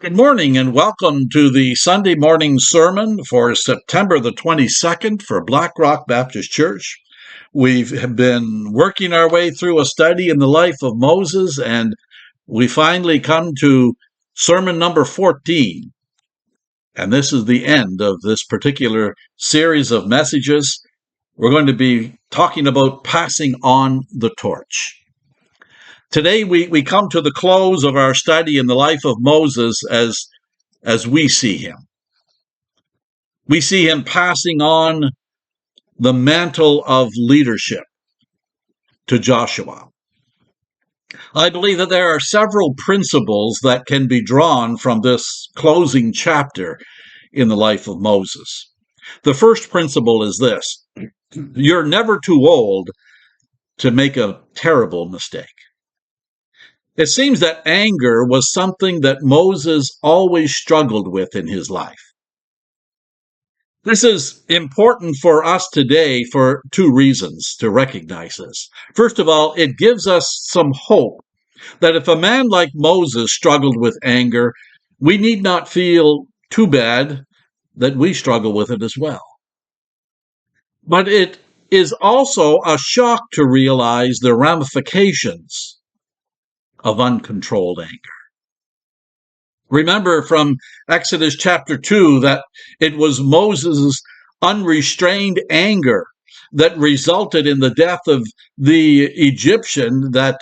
Good morning and welcome to the Sunday morning sermon for September the 22nd for Black Rock Baptist Church. We've been working our way through a study in the life of Moses, and we finally come to sermon number 14. And this is the end of this particular series of messages. We're going to be talking about passing on the torch. Today we come to the close of our study in the life of Moses as we see him. We see him passing on the mantle of leadership to Joshua. I believe that there are several principles that can be drawn from this closing chapter in the life of Moses. The first principle is this: you're never too old to make a terrible mistake. It seems that anger was something that Moses always struggled with in his life. This is important for us today for two reasons to recognize this. First of all, it gives us some hope that if a man like Moses struggled with anger, we need not feel too bad that we struggle with it as well. But it is also a shock to realize the ramifications of uncontrolled anger. Remember from Exodus chapter 2 that it was Moses' unrestrained anger that resulted in the death of the Egyptian that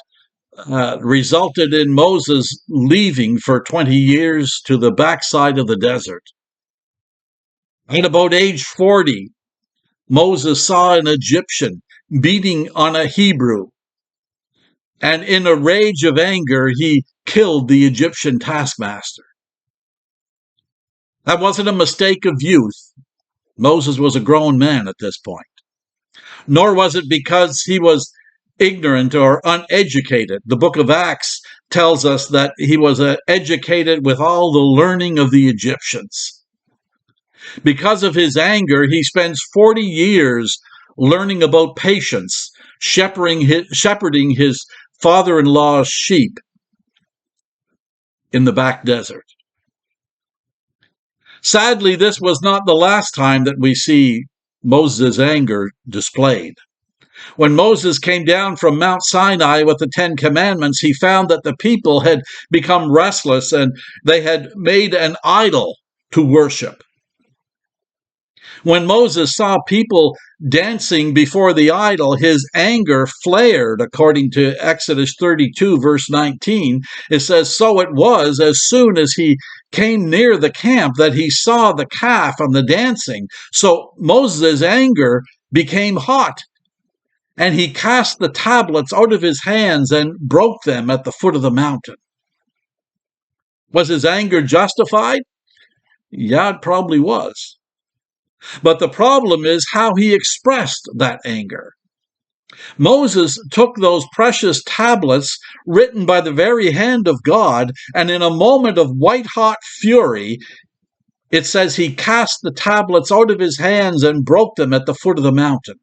resulted in Moses leaving for 20 years to the backside of the desert. At about age 40, Moses saw an Egyptian beating on a Hebrew, and in a rage of anger, he killed the Egyptian taskmaster. That wasn't a mistake of youth. Moses was a grown man at this point. Nor was it because he was ignorant or uneducated. The book of Acts tells us that he was educated with all the learning of the Egyptians. Because of his anger, he spends 40 years learning about patience, shepherding his father-in-law's sheep in the back desert. Sadly, this was not the last time that we see Moses' anger displayed. When Moses came down from Mount Sinai with the 10 Commandments, he found that the people had become restless and they had made an idol to worship. When Moses saw people dancing before the idol, his anger flared, according to Exodus 32, verse 19. It says, "So it was, as soon as he came near the camp, that he saw the calf and the dancing. So Moses' anger became hot, and he cast the tablets out of his hands and broke them at the foot of the mountain." Was his anger justified? Yeah, it probably was. But the problem is how he expressed that anger. Moses took those precious tablets written by the very hand of God, and in a moment of white-hot fury, it says he cast the tablets out of his hands and broke them at the foot of the mountain.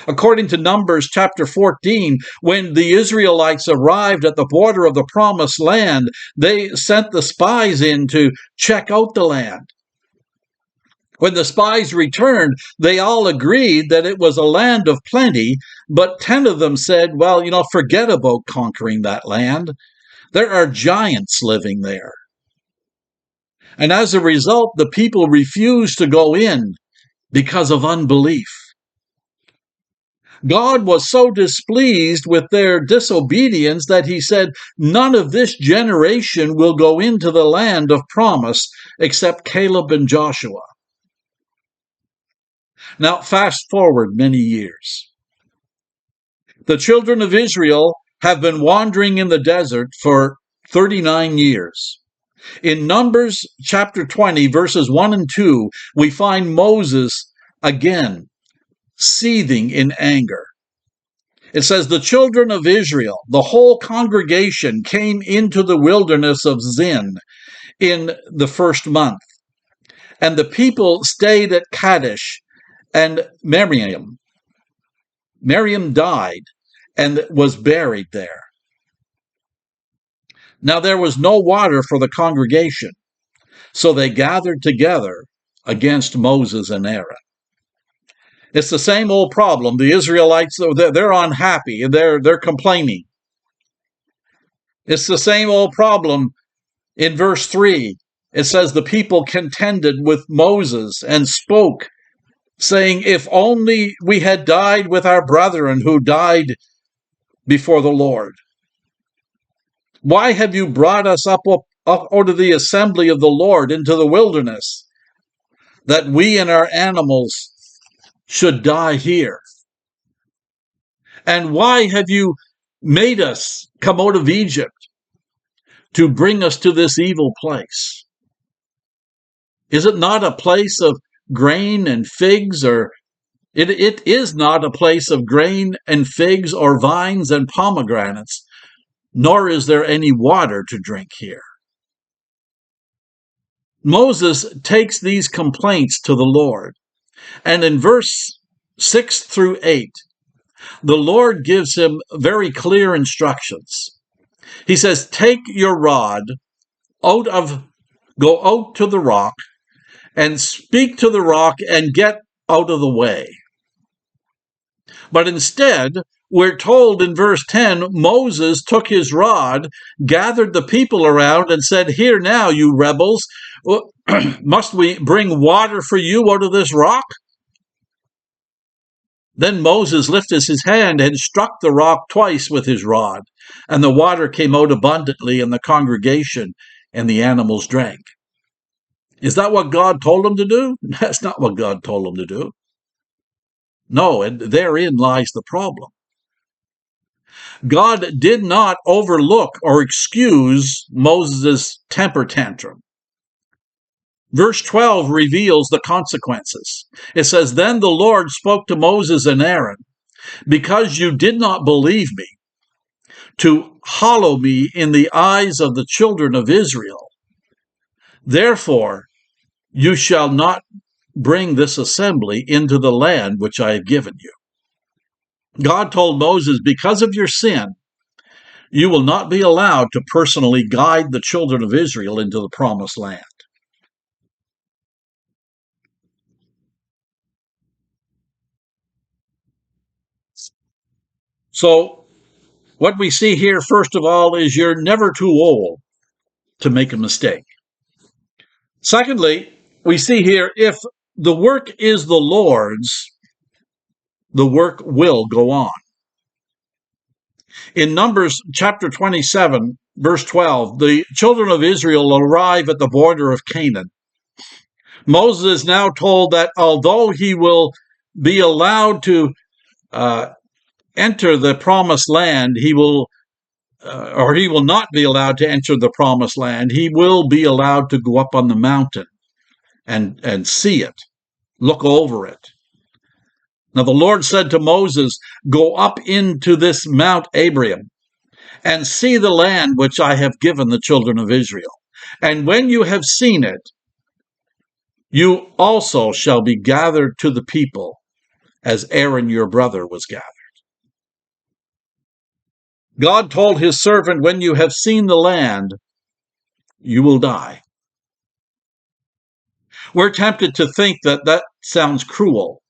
According to Numbers chapter 14, when the Israelites arrived at the border of the promised land, they sent the spies in to check out the land. When the spies returned, they all agreed that it was a land of plenty, but 10 of them said, well, forget about conquering that land. There are giants living there. And as a result, the people refused to go in because of unbelief. God was so displeased with their disobedience that he said, none of this generation will go into the land of promise except Caleb and Joshua. Now, fast forward many years. The children of Israel have been wandering in the desert for 39 years. In Numbers chapter 20, verses 1 and 2, we find Moses again seething in anger. It says, the children of Israel, the whole congregation, came into the wilderness of Zin in the first month, and the people stayed at Kadesh. And Miriam died and was buried there. Now there was no water for the congregation, so they gathered together against Moses and Aaron. It's the same old problem. The Israelites, they're unhappy, they're complaining. It's the same old problem. In verse 3, it says the people contended with Moses and spoke, saying, if only we had died with our brethren who died before the Lord. Why have you brought us up out of the assembly of the Lord into the wilderness, that we and our animals should die here? And why have you made us come out of Egypt to bring us to this evil place? Is it not a place of grain and figs, or it is not a place of grain and figs or vines and pomegranates, nor is there any water to drink here. Moses takes these complaints to the Lord, and in verse 6 through 8, the Lord gives him very clear instructions. He says, take your rod go out to the rock and speak to the rock and get out of the way. But instead, we're told in verse 10, Moses took his rod, gathered the people around, and said, here now, you rebels, must we bring water for you out of this rock? Then Moses lifted his hand and struck the rock twice with his rod, and the water came out abundantly in the congregation, and the animals drank. Is that what God told him to do? That's not what God told him to do. No, and therein lies the problem. God did not overlook or excuse Moses' temper tantrum. Verse 12 reveals the consequences. It says, then the Lord spoke to Moses and Aaron, because you did not believe me, to hallow me in the eyes of the children of Israel. Therefore, you shall not bring this assembly into the land which I have given you. God told Moses, because of your sin, you will not be allowed to personally guide the children of Israel into the promised land. So, what we see here, first of all, is you're never too old to make a mistake. Secondly, we see here, if the work is the Lord's, the work will go on. In Numbers chapter 27, verse 12, the children of Israel arrive at the border of Canaan. Moses is now told that although he will be allowed to enter the promised land, he will not be allowed to enter the promised land. He will be allowed to go up on the mountain and see it, look over it. Now the Lord said to Moses, go up into this Mount Abraham and see the land which I have given the children of Israel. And when you have seen it, you also shall be gathered to the people as Aaron your brother was gathered. God told his servant, when you have seen the land, you will die. We're tempted to think that that sounds cruel.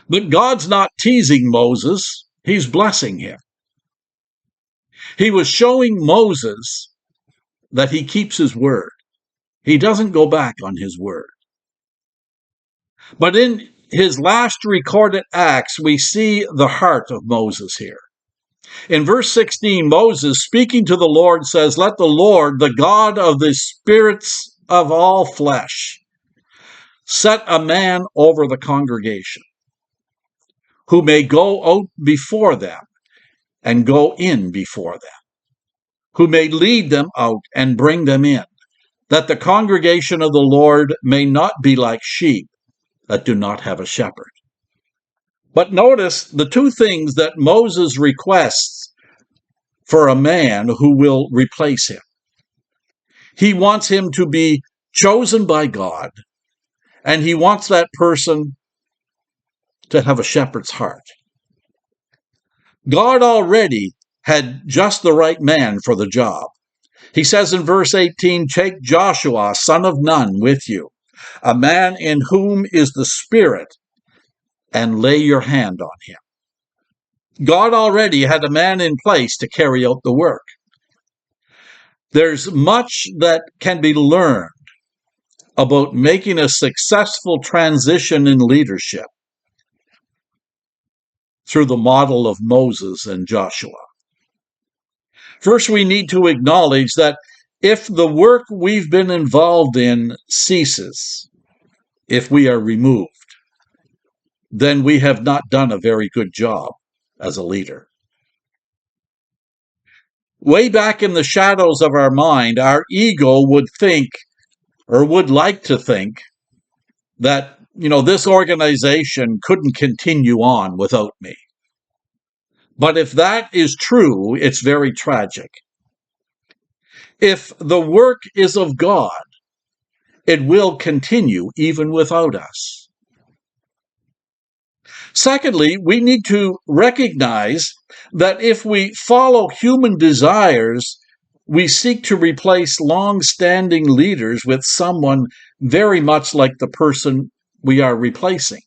But God's not teasing Moses, he's blessing him. He was showing Moses that he keeps his word. He doesn't go back on his word. But in his last recorded acts, we see the heart of Moses here. In verse 16, Moses, speaking to the Lord, says, let the Lord, the God of the spirits of all flesh, set a man over the congregation, who may go out before them and go in before them, who may lead them out and bring them in, that the congregation of the Lord may not be like sheep that do not have a shepherd. But notice the two things that Moses requests for a man who will replace him. He wants him to be chosen by God, and he wants that person to have a shepherd's heart. God already had just the right man for the job. He says in verse 18, "Take Joshua, son of Nun, with you, a man in whom is the Spirit, and lay your hand on him." God already had a man in place to carry out the work. There's much that can be learned about making a successful transition in leadership through the model of Moses and Joshua. First, we need to acknowledge that if the work we've been involved in ceases, if we are removed, then we have not done a very good job as a leader. Way back in the shadows of our mind, our ego would think, or would like to think, that, this organization couldn't continue on without me. But if that is true, it's very tragic. If the work is of God, it will continue even without us. Secondly, we need to recognize that if we follow human desires, we seek to replace long-standing leaders with someone very much like the person we are replacing.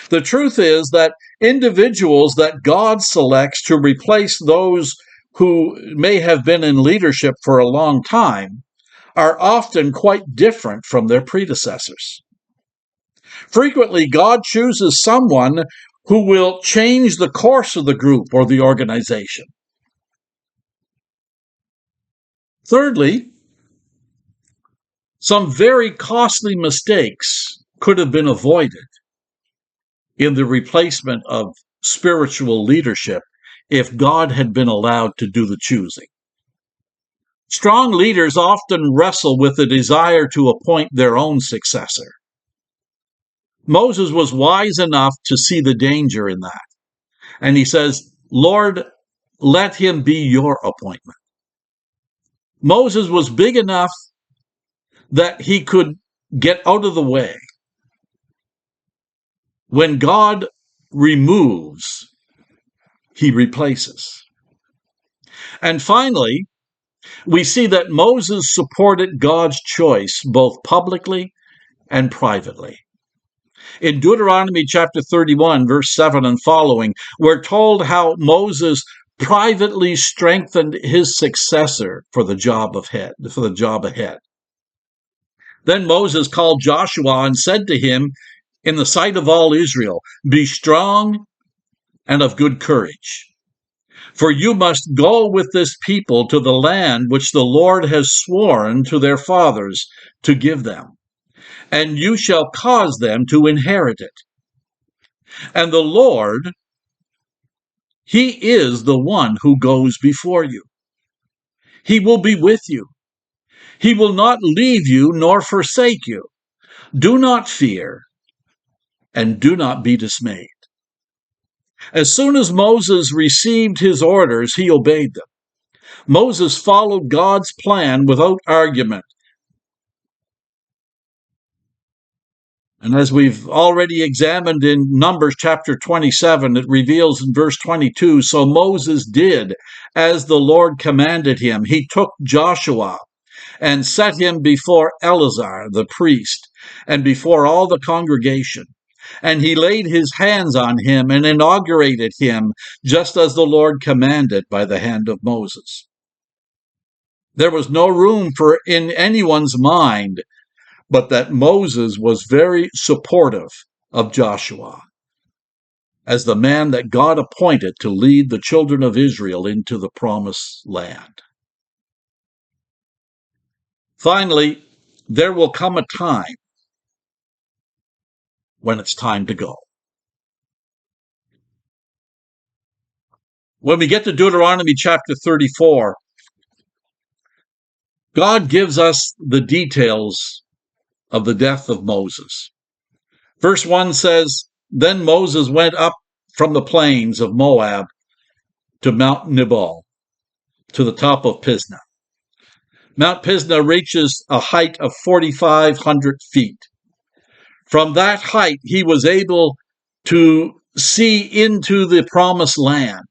The truth is that individuals that God selects to replace those who may have been in leadership for a long time are often quite different from their predecessors. Frequently, God chooses someone who will change the course of the group or the organization. Thirdly, some very costly mistakes could have been avoided in the replacement of spiritual leadership if God had been allowed to do the choosing. Strong leaders often wrestle with the desire to appoint their own successor. Moses was wise enough to see the danger in that. And he says, "Lord, let him be your appointment." Moses was big enough that he could get out of the way. When God removes, he replaces. And finally, we see that Moses supported God's choice both publicly and privately. In Deuteronomy chapter 31, verse 7 and following, we're told how Moses privately strengthened his successor for the job ahead. Then Moses called Joshua and said to him, in the sight of all Israel, "Be strong and of good courage, for you must go with this people to the land which the Lord has sworn to their fathers to give them, and you shall cause them to inherit it. And the Lord, he is the one who goes before you. He will be with you. He will not leave you nor forsake you. Do not fear, and do not be dismayed." As soon as Moses received his orders, he obeyed them. Moses followed God's plan without argument. And as we've already examined in Numbers chapter 27, it reveals in verse 22, "So Moses did as the Lord commanded him. He took Joshua and set him before Eleazar the priest and before all the congregation. And he laid his hands on him and inaugurated him, just as the Lord commanded by the hand of Moses." There was no room for in anyone's mind but that Moses was very supportive of Joshua as the man that God appointed to lead the children of Israel into the promised land. Finally, there will come a time when it's time to go. When we get to Deuteronomy chapter 34, God gives us the details of the death of Moses. Verse 1 says, "Then Moses went up from the plains of Moab to Mount Nebal, to the top of Pisgah. Mount Pisgah reaches a height of 4,500 feet. From that height, he was able to see into the promised land.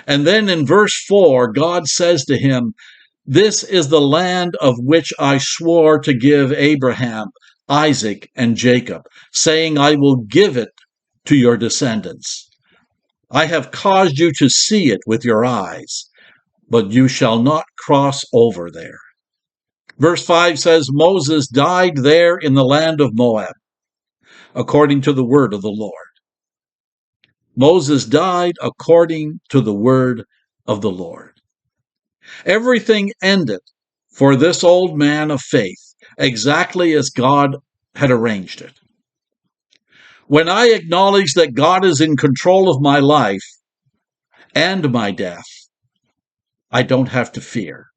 And then in verse 4, God says to him, "This is the land of which I swore to give Abraham, Isaac, and Jacob, saying, I will give it to your descendants. I have caused you to see it with your eyes, but you shall not cross over there." Verse 5 says, Moses died there in the land of Moab, according to the word of the Lord. Moses died according to the word of the Lord. Everything ended for this old man of faith exactly as God had arranged it. When I acknowledge that God is in control of my life and my death, I don't have to fear.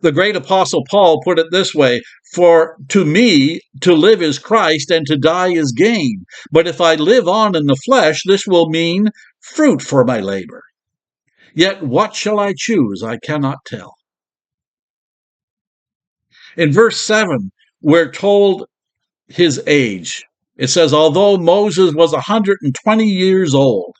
The great apostle Paul put it this way, "For to me, to live is Christ, and to die is gain. But if I live on in the flesh, this will mean fruit for my labor. Yet what shall I choose? I cannot tell." In verse 7, we're told his age. It says, although Moses was 120 years old,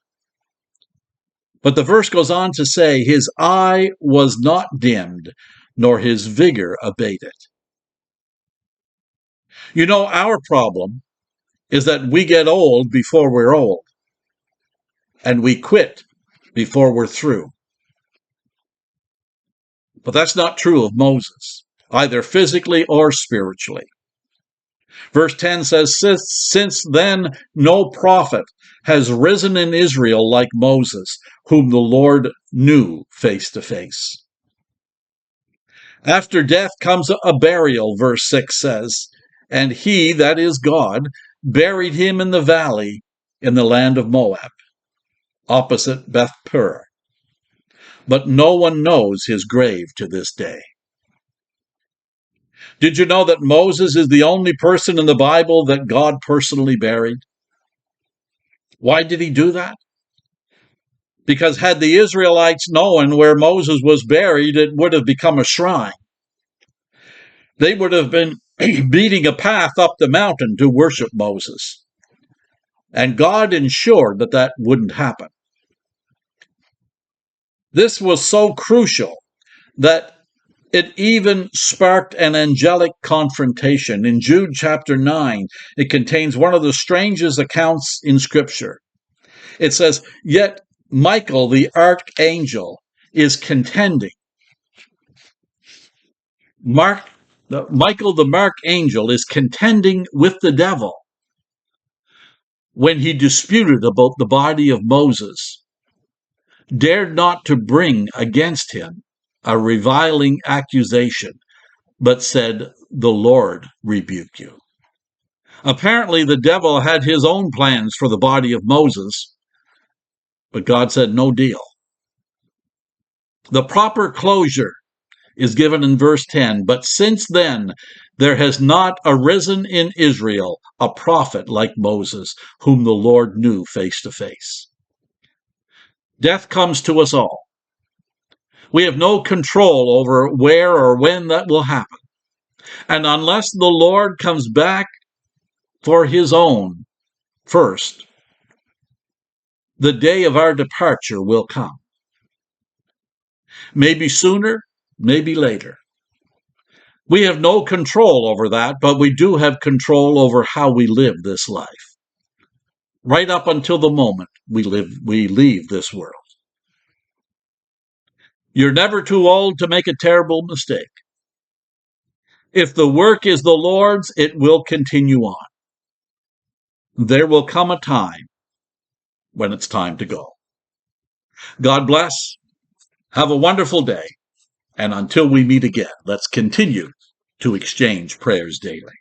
but the verse goes on to say, his eye was not dimmed, nor his vigor abated. You know, our problem is that we get old before we're old, and we quit before we're through. But that's not true of Moses, either physically or spiritually. Verse 10 says, since then no prophet has risen in Israel like Moses, whom the Lord knew face to face. After death comes a burial, verse 6 says, and he, that is God, buried him in the valley in the land of Moab, opposite Beth Peor. But no one knows his grave to this day. Did you know that Moses is the only person in the Bible that God personally buried? Why did he do that? Because had the Israelites known where Moses was buried, it would have become a shrine. They would have been beating a path up the mountain to worship Moses. And God ensured that that wouldn't happen. This was so crucial that it even sparked an angelic confrontation. In Jude chapter 9, it contains one of the strangest accounts in Scripture. It says, yet Michael the archangel is contending. Michael the archangel is contending with the devil when he disputed about the body of Moses, dared not to bring against him a reviling accusation, but said, the Lord rebuke you. Apparently, the devil had his own plans for the body of Moses, but God said, no deal. The proper closure is given in verse 10, but since then there has not arisen in Israel a prophet like Moses, whom the Lord knew face to face. Death comes to us all. We have no control over where or when that will happen. And unless the Lord comes back for his own first, the day of our departure will come. Maybe sooner, maybe later. We have no control over that, but we do have control over how we live this life. Right up until the moment we leave this world. You're never too old to make a terrible mistake. If the work is the Lord's, it will continue on. There will come a time when it's time to go. God bless. Have a wonderful day. And until we meet again, let's continue to exchange prayers daily.